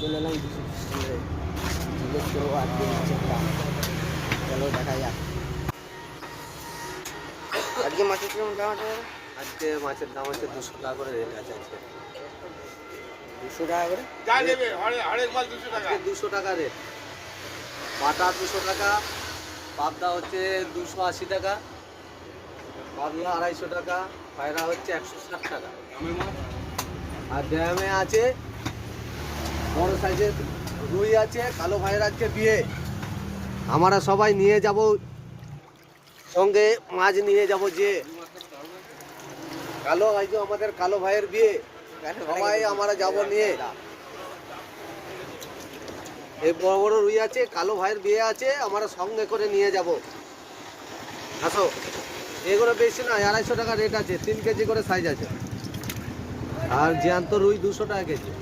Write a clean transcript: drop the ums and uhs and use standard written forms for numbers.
চলে এলাম জিজ্ঞেস করবো আজকে মাছের দাম। চলো দেখা যাক আজকে মাছের কিরকম দাম আছে। আজকে মাছের দাম হচ্ছে 200 টাকা করে রেট আছে আজকে। 200 টাকা করে যা নেবে হরেক মাল 200 টাকা। আজকে 200 টাকা রেট। বাটা 200 টাকা, পাবদা হচ্ছে 280 টাকা, পাবলা 250 টাকা, পায়রা হচ্ছে 160 টাকা। আর ড্যামে আছে বড় সাইজের রুই আছে, কালো ভাইয়ের আজকে বিয়ে। আমরা সবাই নিয়ে যাব, সঙ্গে মাছ নিয়ে যাব। যে কালো আজ আমাদের কালো ভাইয়ের বিয়ে, সবাই আমরা যাব নিয়ে। এই বড় বড় রুই আছে, কালো ভাইয়ের বিয়ে আছে, আমরা সঙ্গে করে নিয়ে যাব। আসো, এগুলো বেশি না, 250 টাকা রেট আছে, 3 কেজি করে সাইজ আছে। আর জ্যান্ত রুই 200 টাকা কেজি।